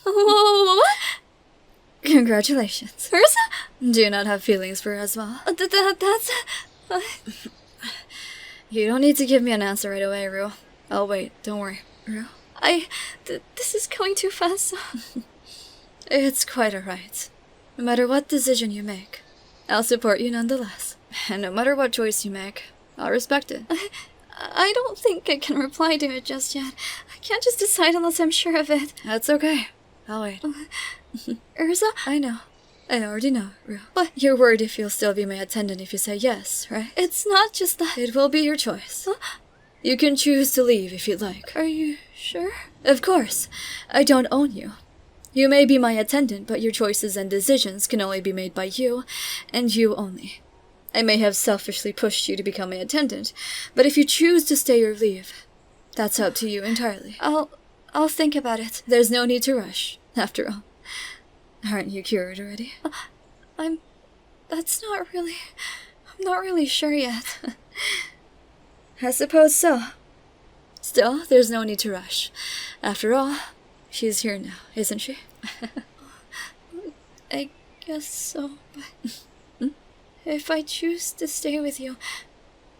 What? Congratulations. Ursa? Do you not have feelings for her as well? That's... You don't need to give me an answer right away, Rue. I'll wait, don't worry. Rue? This is going too fast. It's quite alright. No matter what decision you make, I'll support you nonetheless. And no matter what choice you make, I'll respect it. I don't think I can reply to it just yet. I can't just decide unless I'm sure of it. That's okay. I'll wait. Ursa? I know. I already know, Rue. But you're worried if you'll still be my attendant if you say yes, right? It's not just that. It will be your choice. You can choose to leave if you'd like. Are you sure? Of course. I don't own you. You may be my attendant, but your choices and decisions can only be made by you, and you only. I may have selfishly pushed you to become my attendant, but if you choose to stay or leave, that's up to you entirely. I'll think about it. There's no need to rush, after all. Aren't you cured already? I'm not really sure yet. I suppose so. Still, there's no need to rush. After all, she's here now, isn't she? I guess so, but if I choose to stay with you,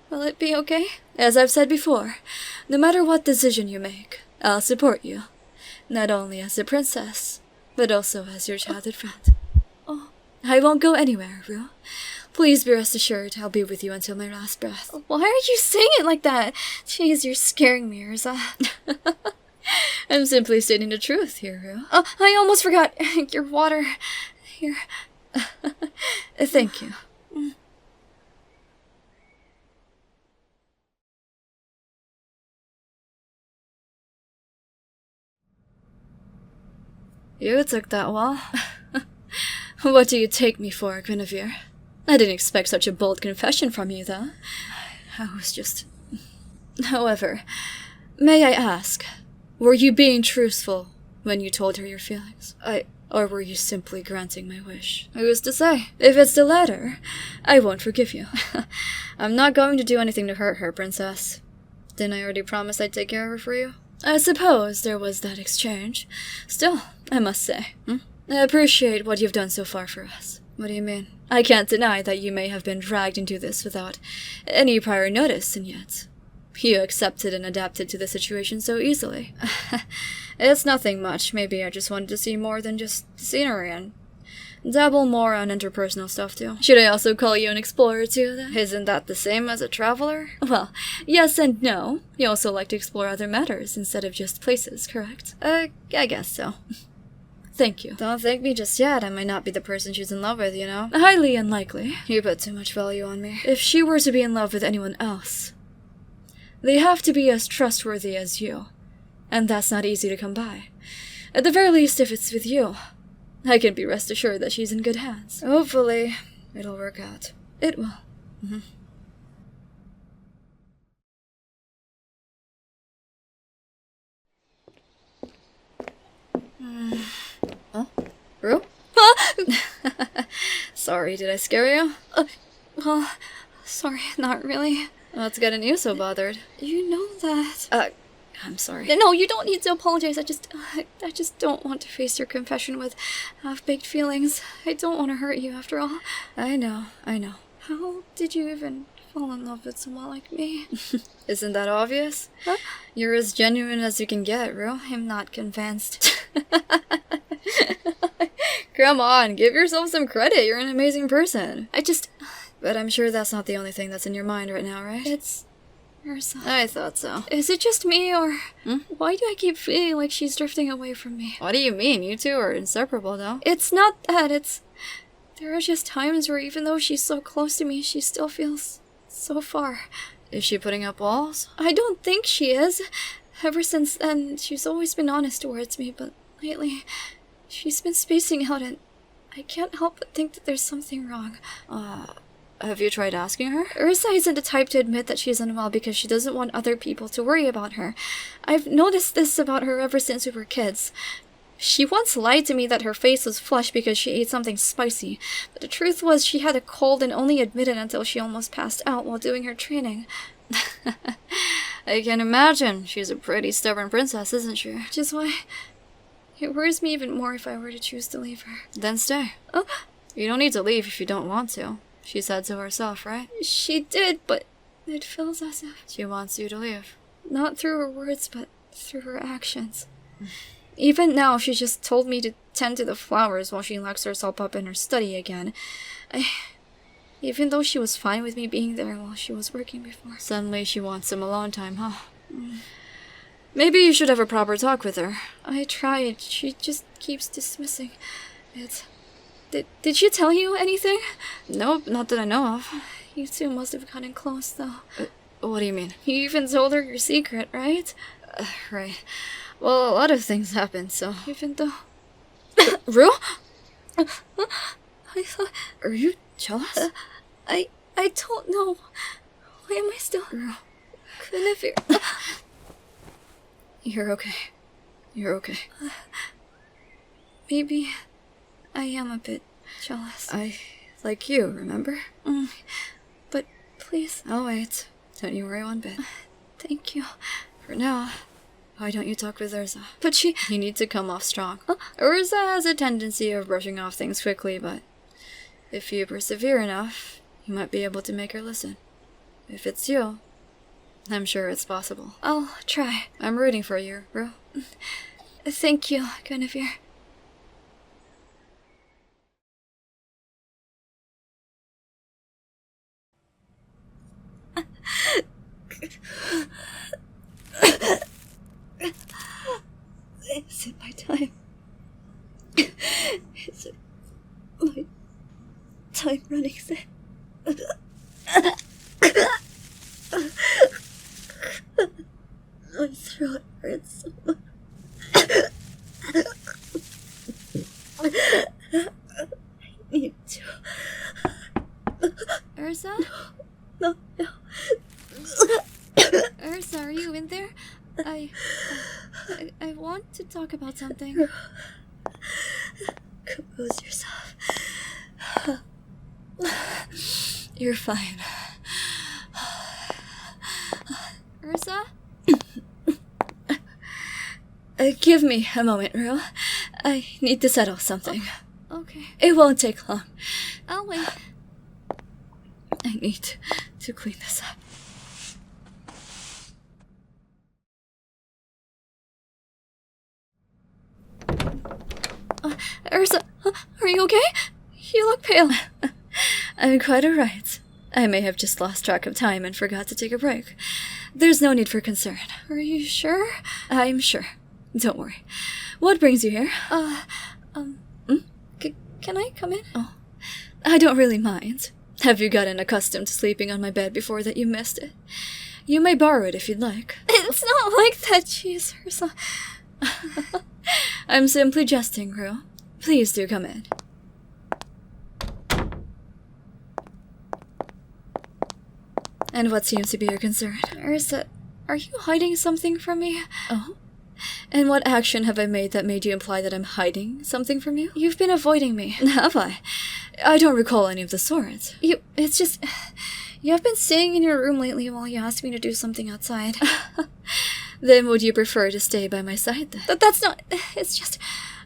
will it be okay? As I've said before, no matter what decision you make, I'll support you. Not only as a princess, but also as your childhood friend. I won't go anywhere, Rue. Please be rest assured I'll be with you until my last breath. Why are you saying it like that? Jeez, you're scaring me, Ursa. I'm simply stating the truth here, Rue. I almost forgot. Your water. Here. Thank you. You took that well. What do you take me for, Guinevere? I didn't expect such a bold confession from you, though. I was just... However, may I ask, were you being truthful when you told her your feelings? Or were you simply granting my wish? Who's to say? If it's the latter, I won't forgive you. I'm not going to do anything to hurt her, princess. Didn't I already promise I'd take care of her for you? I suppose there was that exchange. Still, I must say, I appreciate what you've done so far for us. What do you mean? I can't deny that you may have been dragged into this without any prior notice, and yet you accepted and adapted to the situation so easily. It's nothing much. Maybe I just wanted to see more than just the scenery and dabble more on interpersonal stuff too. Should I also call you an explorer too, then? Isn't that the same as a traveler? Well, yes and no. You also like to explore other matters instead of just places, correct? I guess so. Thank you. Don't thank me just yet. I might not be the person she's in love with, you know? Highly unlikely. You put too much value on me. If she were to be in love with anyone else, they have to be as trustworthy as you. And that's not easy to come by. At the very least, if it's with you, I can be rest assured that she's in good hands. Hopefully, it'll work out. It will. Huh? Rue? Sorry, did I scare you? Well, sorry, not really. What's getting you so bothered? You know that. I'm sorry. No, you don't need to apologize. I just don't want to face your confession with half-baked feelings. I don't want to hurt you, after all. I know. How did you even fall in love with someone like me? Isn't that obvious? Huh? You're as genuine as you can get, Rue. I'm not convinced. Come on, give yourself some credit. You're an amazing person. But I'm sure that's not the only thing that's in your mind right now, right? It's Ursa. I thought so. Is it just me, or why do I keep feeling like she's drifting away from me? What do you mean? You two are inseparable, though. It's not that, there are just times where even though she's so close to me, she still feels so far. Is she putting up walls? I don't think she is. Ever since then, she's always been honest towards me, but lately, she's been spacing out, and I can't help but think that there's something wrong. Have you tried asking her? Ursa isn't the type to admit that she's unwell because she doesn't want other people to worry about her. I've noticed this about her ever since we were kids. She once lied to me that her face was flushed because she ate something spicy, but the truth was she had a cold and only admitted until she almost passed out while doing her training. I can imagine. She's a pretty stubborn princess, isn't she? Which is why It worries me even more if I were to choose to leave her. Then stay. Oh, You don't need to leave if you don't want to. She said so herself, right? she did, but it feels as if... She wants you to leave. Not through her words, but through her actions. Even now, she just told me to tend to the flowers while she locks herself up in her study again. Even though she was fine with me being there while she was working before. Suddenly she wants some alone time, huh? Maybe you should have a proper talk with her. I tried. She just keeps dismissing it. Did she tell you anything? Nope, not that I know of. You two must have gotten close, though. What do you mean? You even told her your secret, right? Right. Well, a lot of things happened, so... Even though... Rue? I thought... Are you jealous? I don't know. Why am I still... Rue. Guinevere... You're okay. You're okay. Maybe I am a bit jealous. I like you, remember? But please... I'll wait. Don't you worry one bit. Thank you. For now, why don't you talk with Urza? But she... You need to come off strong. Urza has a tendency of brushing off things quickly, but if you persevere enough, you might be able to make her listen. If it's you, I'm sure it's possible. I'll try. I'm rooting for you, Rue. Thank you, Guinevere. Is it my time? Is it my time running thin? My throat hurts so much. I need to. Urza? No. Urza, are you in there? I want to talk about something. Compose yourself. You're fine. Urza? Give me a moment, Rue. I need to settle something. Okay. It won't take long. I'll wait. I need to clean this up. Urza, are you okay? You look pale. I'm quite alright. I may have just lost track of time and forgot to take a break. There's no need for concern. Are you sure? I'm sure. Don't worry. What brings you here? Can I come in? Oh, I don't really mind. Have you gotten accustomed to sleeping on my bed before that you missed it? You may borrow it if you'd like. It's not like that, jeez, Urza. I'm simply jesting, Rue. Please do come in. And what seems to be your concern? Urza, are you hiding something from me? Oh? And what action have I made that made you imply that I'm hiding something from you? You've been avoiding me. Have I? I don't recall any of the sort. It's just... You have been staying in your room lately while you asked me to do something outside. Then would you prefer to stay by my side then? That's not... It's just...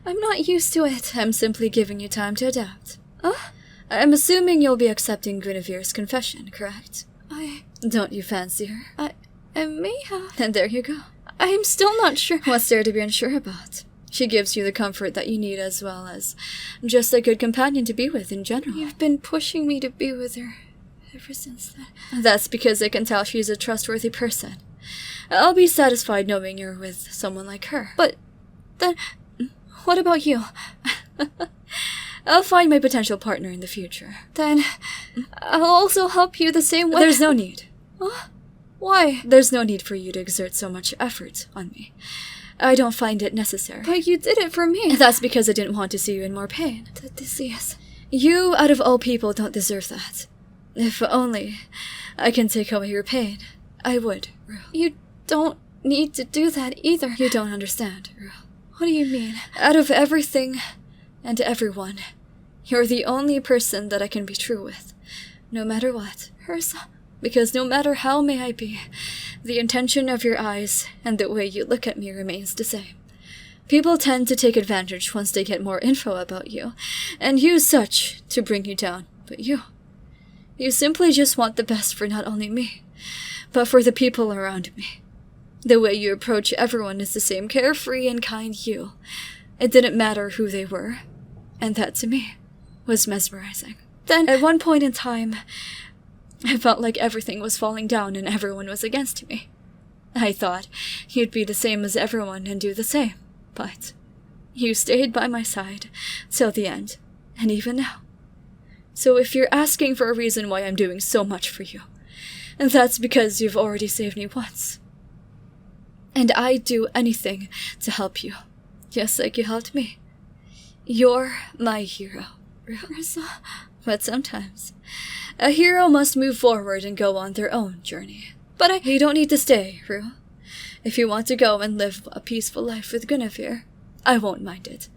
I'm not used to it. I'm simply giving you time to adapt. I'm assuming you'll be accepting Guinevere's confession, correct? Don't you fancy her? I may have... And there you go. I'm still not sure... What's there to be unsure about? She gives you the comfort that you need as well as just a good companion to be with in general. You've been pushing me to be with her ever since then. That's because I can tell she's a trustworthy person. I'll be satisfied knowing you're with someone like her. But then... What about you? I'll find my potential partner in the future. Then I'll also help you the same way... There's no need. Huh? Why? There's no need for you to exert so much effort on me. I don't find it necessary. But you did it for me. That's because I didn't want to see you in more pain. The disease. You, out of all people, don't deserve that. If only I can take away your pain, I would, Rue. You don't need to do that either. You don't understand, Rue. What do you mean? Out of everything and everyone, you're the only person that I can be true with, no matter what. Urza. Because no matter how may I be, the intention of your eyes and the way you look at me remains the same. People tend to take advantage once they get more info about you, and use such to bring you down. But you simply just want the best for not only me, but for the people around me. The way you approach everyone is the same carefree and kind you. It didn't matter who they were, and that to me was mesmerizing. Then, at one point in time, I felt like everything was falling down and everyone was against me. I thought you'd be the same as everyone and do the same, but you stayed by my side till the end, and even now. So if you're asking for a reason why I'm doing so much for you, and that's because you've already saved me once. And I'd do anything to help you, just like you helped me. You're my hero, Risa. But sometimes, a hero must move forward and go on their own journey. But you don't need to stay, Rue. If you want to go and live a peaceful life with Guinevere, I won't mind it.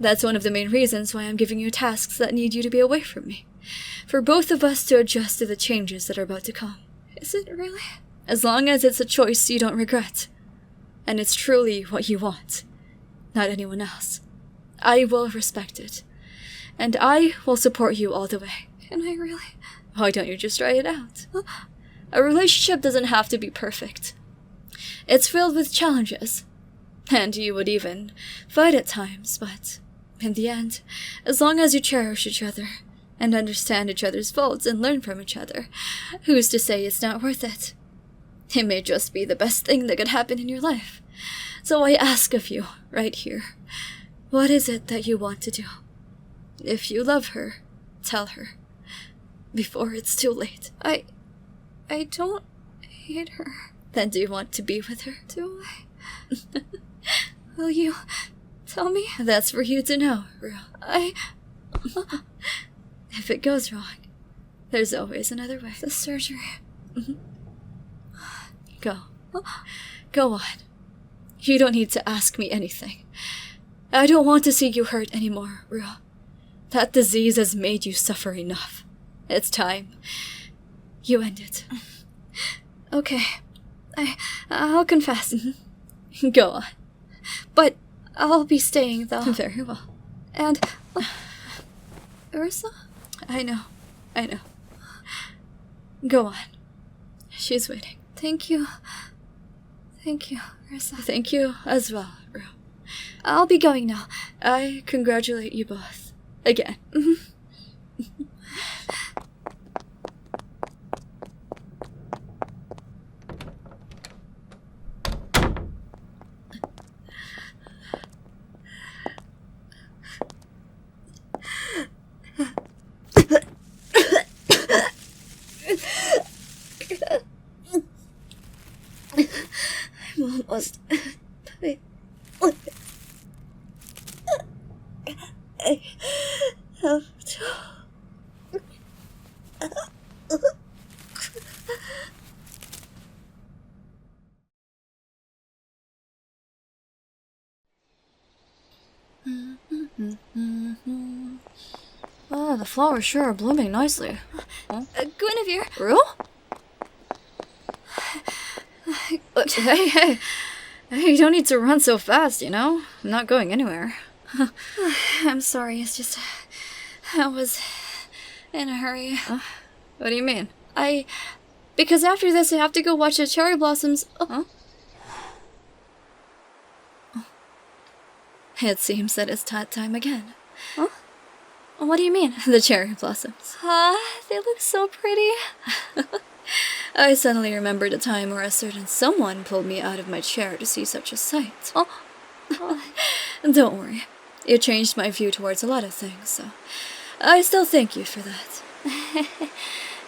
That's one of the main reasons why I'm giving you tasks that need you to be away from me. For both of us to adjust to the changes that are about to come. Is it really? As long as it's a choice you don't regret. And it's truly what you want, not anyone else. I will respect it. And I will support you all the way. Can I really? Why don't you just try it out? A relationship doesn't have to be perfect. It's filled with challenges. And you would even fight at times, but in the end, as long as you cherish each other and understand each other's faults and learn from each other, who's to say it's not worth it? It may just be the best thing that could happen in your life. So I ask of you, right here, what is it that you want to do? If you love her, tell her. Before it's too late. I don't hate her. Then do you want to be with her? Do I? Will you tell me? That's for you to know, Rue. If it goes wrong, there's always another way. The surgery. Go. Go on. You don't need to ask me anything. I don't want to see you hurt anymore, Rue. That disease has made you suffer enough. It's time. You end it. Okay. I'll confess. Go on. But I'll be staying, though. Very well. And... Ursa? I know. Go on. She's waiting. Thank you. Thank you, Ursa. Thank you as well, Rue. I'll be going now. I congratulate you both. Again. I'm almost... I have to... Oh, the flowers sure are blooming nicely. Guinevere! Rue? Hey, you don't need to run so fast, you know? I'm not going anywhere. I'm sorry, it's just... I was in a hurry. What do you mean? Because after this I have to go watch the cherry blossoms. It seems that it's time again. Huh? What do you mean? The cherry blossoms. They look so pretty. I suddenly remembered a time where a certain someone pulled me out of my chair to see such a sight. Don't worry. You changed my view towards a lot of things, so I still thank you for that.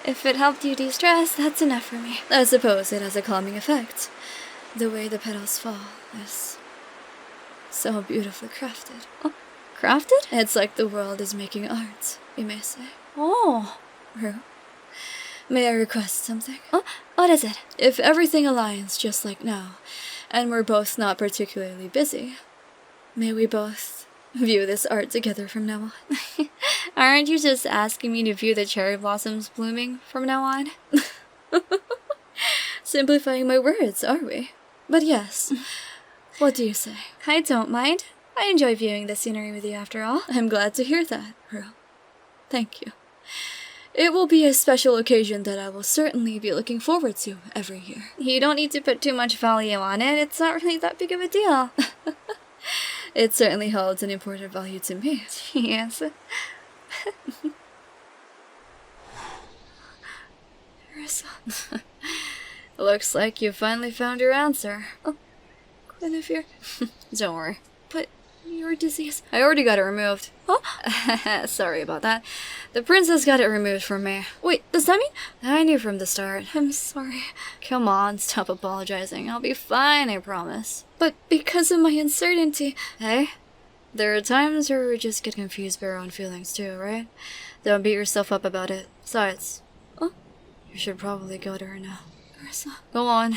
If it helped you de-stress, that's enough for me. I suppose it has a calming effect. The way the petals fall is so beautifully crafted. Crafted? It's like the world is making art, you may say. Oh. Rue, may I request something? What is it? If everything aligns just like now, and we're both not particularly busy, may we both view this art together from now on? Aren't you just asking me to view the cherry blossoms blooming from now on? Simplifying my words, are we? But yes, What do you say? I don't mind. I enjoy viewing the scenery with you after all. I'm glad to hear that, Ru. Thank you. It will be a special occasion that I will certainly be looking forward to every year. You don't need to put too much value on it. It's not really that big of a deal. It certainly holds an important value to me. Yes. Looks like you finally found your answer. Oh, Guinevere. Don't worry. But your disease... I already got it removed. Huh? Sorry about that. The princess got it removed from me. Wait, does that mean... I knew from the start. I'm sorry. Come on, stop apologizing. I'll be fine, I promise. But because of my uncertainty... Hey, there are times where we just get confused by our own feelings too, right? Don't beat yourself up about it. Besides, you should probably go to her now. Ursa. Go on,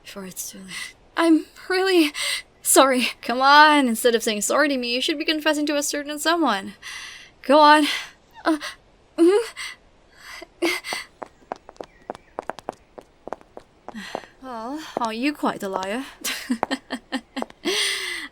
before it's too late. I'm really sorry. Come on, instead of saying sorry to me, you should be confessing to a certain someone. Go on. Well, are you quite the liar?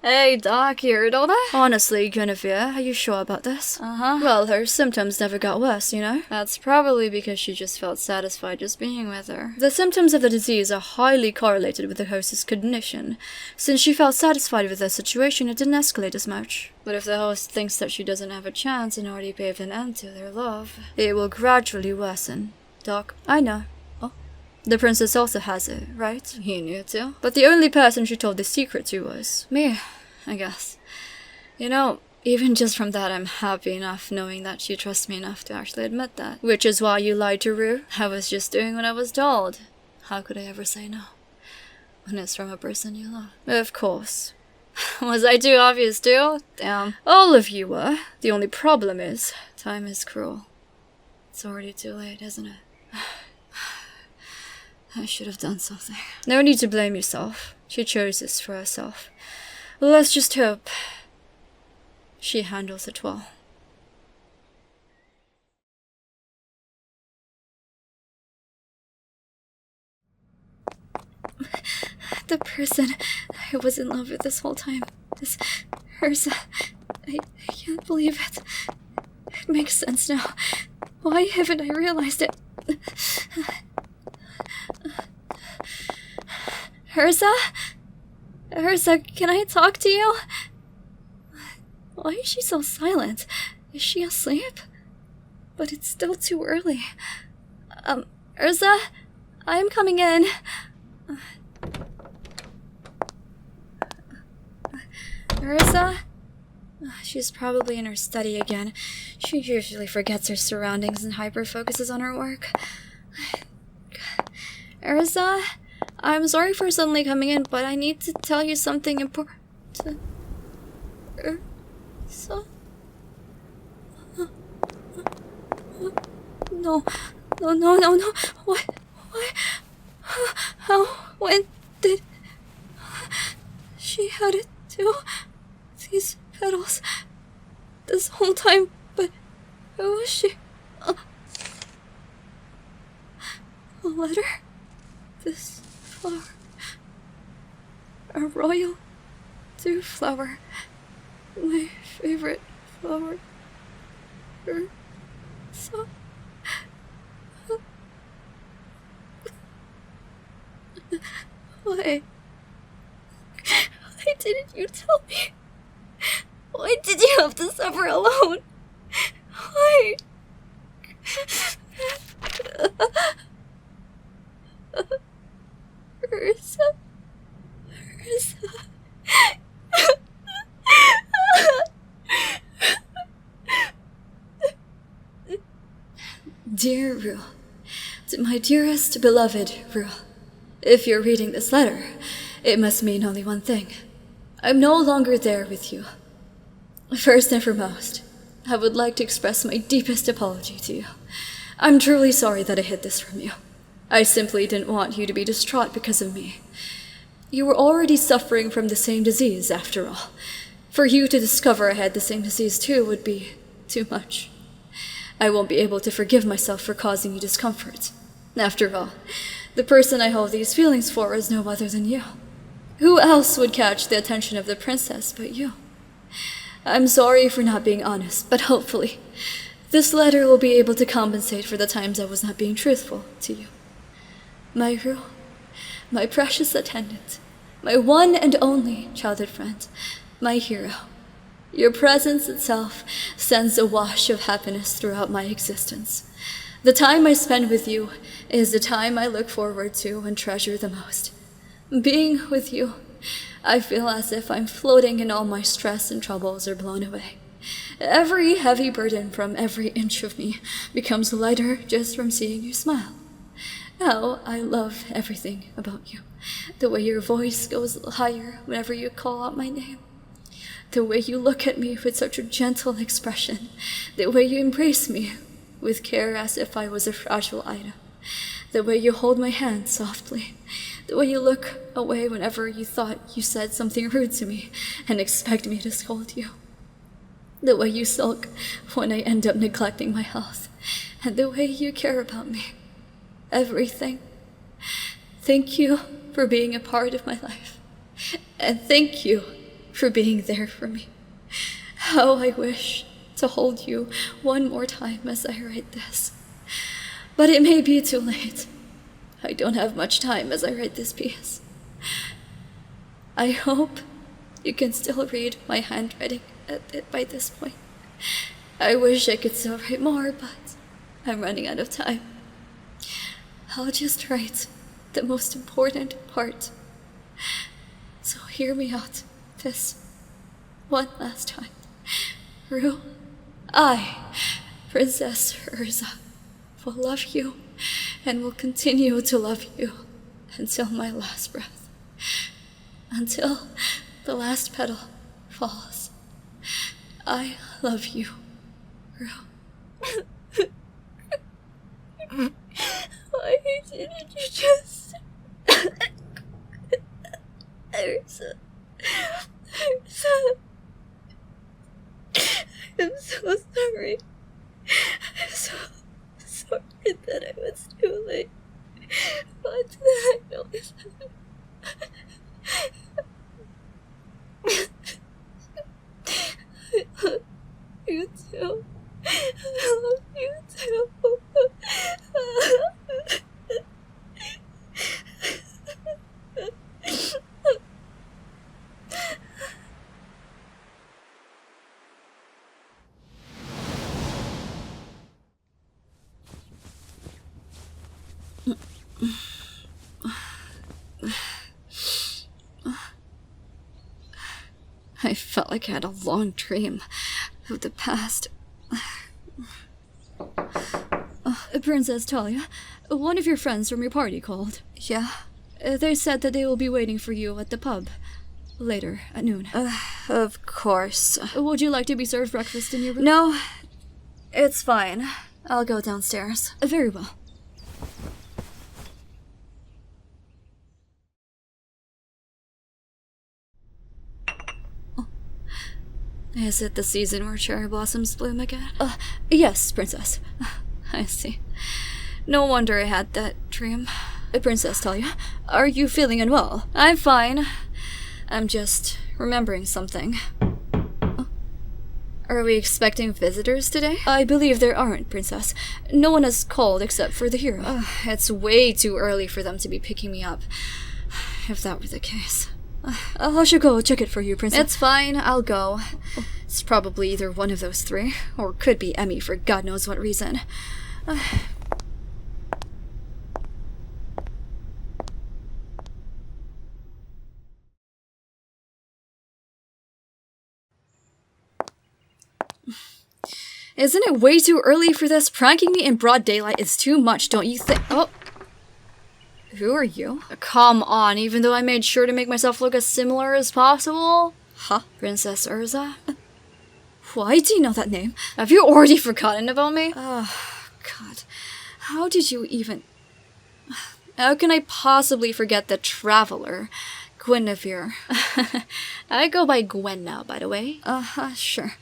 Hey, Doc, you heard all that? Honestly, Guinevere, are you sure about this? Well, her symptoms never got worse, you know? That's probably because she just felt satisfied just being with her. The symptoms of the disease are highly correlated with the host's condition. Since she felt satisfied with the situation, it didn't escalate as much. But if the host thinks that she doesn't have a chance and already paved an end to their love, it will gradually worsen. Doc, I know. The princess also has it, right? You knew too. But the only person she told the secret to was me, I guess. You know, even just from that, I'm happy enough knowing that she trusts me enough to actually admit that. Which is why you lied to Ru. I was just doing what I was told. How could I ever say no? When it's from a person you love. Of course. Was I too obvious too? Damn. All of you were. The only problem is, time is cruel. It's already too late, isn't it? I should have done something. No need to blame yourself. She chose this for herself. Let's just hope she handles it well. The person I was in love with this whole time. This Ursa. I can't believe it. It makes sense now. Why haven't I realized it? Ursa? Ursa, can I talk to you? Why is she so silent? Is she asleep? But it's still too early. Ursa? I'm coming in. Ursa? She's probably in her study again. She usually forgets her surroundings and hyper-focuses on her work. Ursa? I'm sorry for suddenly coming in, but I need to tell you something important. Ursa? No. What? How? When did... She had it too? These petals. This whole time, but who was she? A letter? This flower. A royal dew flower. My favorite flower. So... Why didn't you tell me? Why did you have to suffer alone? Why? Ursa. Dear Ru, to my dearest beloved Ru, if you're reading this letter, it must mean only one thing. I'm no longer there with you. First and foremost, I would like to express my deepest apology to you. I'm truly sorry that I hid this from you. I simply didn't want you to be distraught because of me. You were already suffering from the same disease, after all. For you to discover I had the same disease too would be too much. I won't be able to forgive myself for causing you discomfort. After all, the person I hold these feelings for is no other than you. Who else would catch the attention of the princess but you? I'm sorry for not being honest, but hopefully this letter will be able to compensate for the times I was not being truthful to you. My Rue, my precious attendant, my one and only childhood friend, my hero. Your presence itself sends a wash of happiness throughout my existence. The time I spend with you is the time I look forward to and treasure the most. Being with you, I feel as if I'm floating and all my stress and troubles are blown away. Every heavy burden from every inch of me becomes lighter just from seeing you smile. How I love everything about you. The way your voice goes higher whenever you call out my name. The way you look at me with such a gentle expression. The way you embrace me with care as if I was a fragile item. The way you hold my hand softly. The way you look away whenever you thought you said something rude to me and expect me to scold you. The way you sulk when I end up neglecting my health. And the way you care about me. Everything. Thank you for being a part of my life. And thank you for being there for me. How I wish to hold you one more time as I write this. But it may be too late. I don't have much time as I write this piece. I hope you can still read my handwriting by this point. I wish I could still write more, but I'm running out of time. I'll just write the most important part. So hear me out this one last time. Rue, I, Princess Urza, will love you and will continue to love you until my last breath. Until the last petal falls. I love you, Rue. Why didn't you just... Urza. I'm so sorry. I'm so sorry that I was too late. But I know it's... I love you too. I love you too. I felt like I had a long dream of the past. Princess Talia, one of your friends from your party called. Yeah? They said that they will be waiting for you at the pub later at noon. Of course. Would you like to be served breakfast in your room? No, it's fine. I'll go downstairs. Very well. Is it the season where cherry blossoms bloom again? Yes, Princess. I see. No wonder I had that dream. Princess Talia, are you feeling unwell? I'm fine. I'm just remembering something. Are we expecting visitors today? I believe there aren't, Princess. No one has called except for the hero. It's way too early for them to be picking me up. If that were the case. I should go check it for you, Princess. It's fine, I'll go. It's probably either one of those three, or could be Emmy for God knows what reason. Isn't it way too early for this? Pranking me in broad daylight is too much, don't you think? Oh. Who are you? Come on, even though I made sure to make myself look as similar as possible? Huh? Princess Urza? Why do you know that name? Have you already forgotten about me? Oh, God. How did you even... How can I possibly forget the Traveler? Guinevere. I go by Gwen now, by the way. Sure.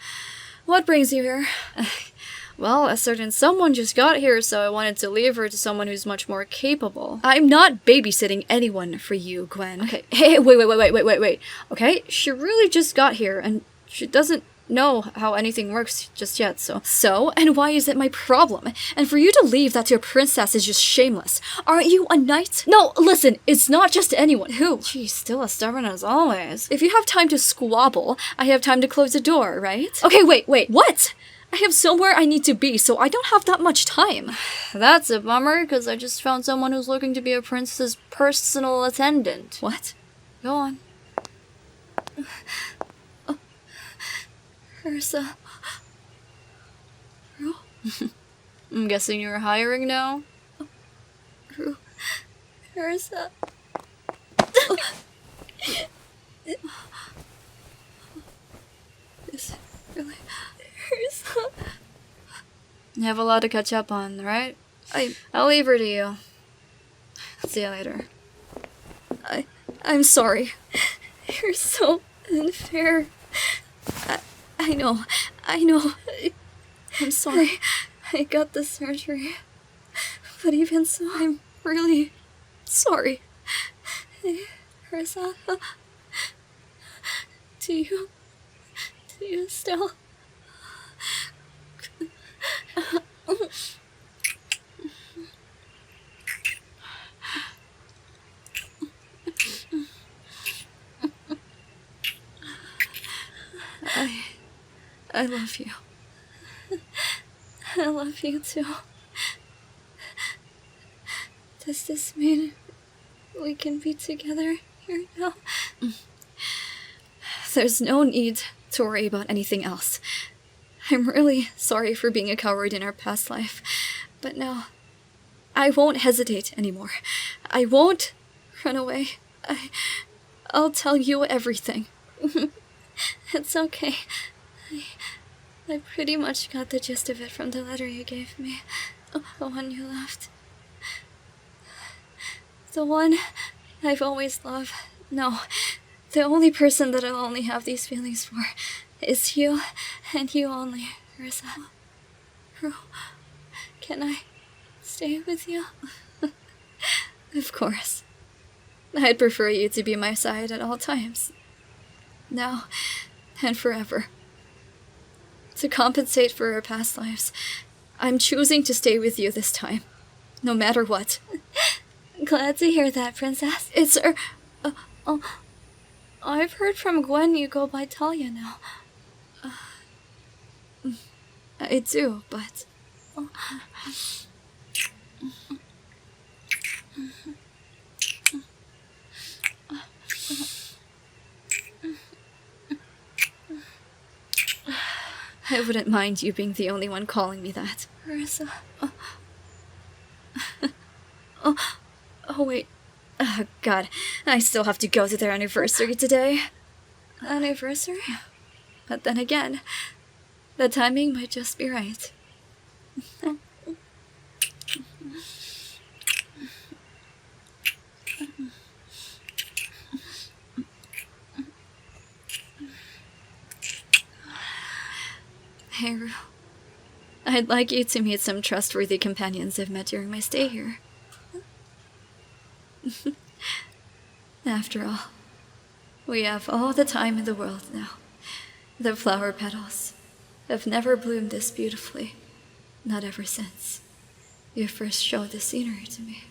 What brings you here? Well, a certain someone just got here, so I wanted to leave her to someone who's much more capable. I'm not babysitting anyone for you, Gwen. Okay, hey, wait. Okay, she really just got here, and she doesn't know how anything works just yet, so? And why is it my problem? And for you to leave that to a princess is just shameless. Aren't you a knight? No, listen, it's not just anyone. Who? She's still as stubborn as always. If you have time to squabble, I have time to close the door, right? Okay, wait, what? I have somewhere I need to be, so I don't have that much time. That's a bummer, because I just found someone who's looking to be a prince's personal attendant. What? Go on. Ursa. I'm guessing you're hiring now? Ursa. Is it really Ursa? You have a lot to catch up on, right? I'll leave her to you. See you later. I'm sorry. You're so unfair. I know. I'm sorry. I got the surgery. But even so, I'm really sorry. Ursa, do you still... I love you. I love you too. Does this mean we can be together here now? There's no need to worry about anything else. I'm really sorry for being a coward in our past life, but now I won't hesitate anymore. I won't run away. I'll tell you everything. It's okay. I pretty much got the gist of it from the letter you gave me. The one you left. The one I've always loved. No, the only person that I'll only have these feelings for is you, and you only, Ursa. Can I stay with you? Of course. I'd prefer you to be my side at all times. Now and forever. To compensate for our past lives, I'm choosing to stay with you this time, no matter what. Glad to hear that, Princess. It's I've heard from Gwen you go by Talia now. I do, but... I wouldn't mind you being the only one calling me that. Ursa. Oh, wait. Oh, God. I still have to go to their anniversary today. Anniversary? But then again, the timing might just be right. Hey, Rue. I'd like you to meet some trustworthy companions I've met during my stay here. After all, we have all the time in the world now. The flower petals have never bloomed this beautifully, not ever since you first showed the scenery to me.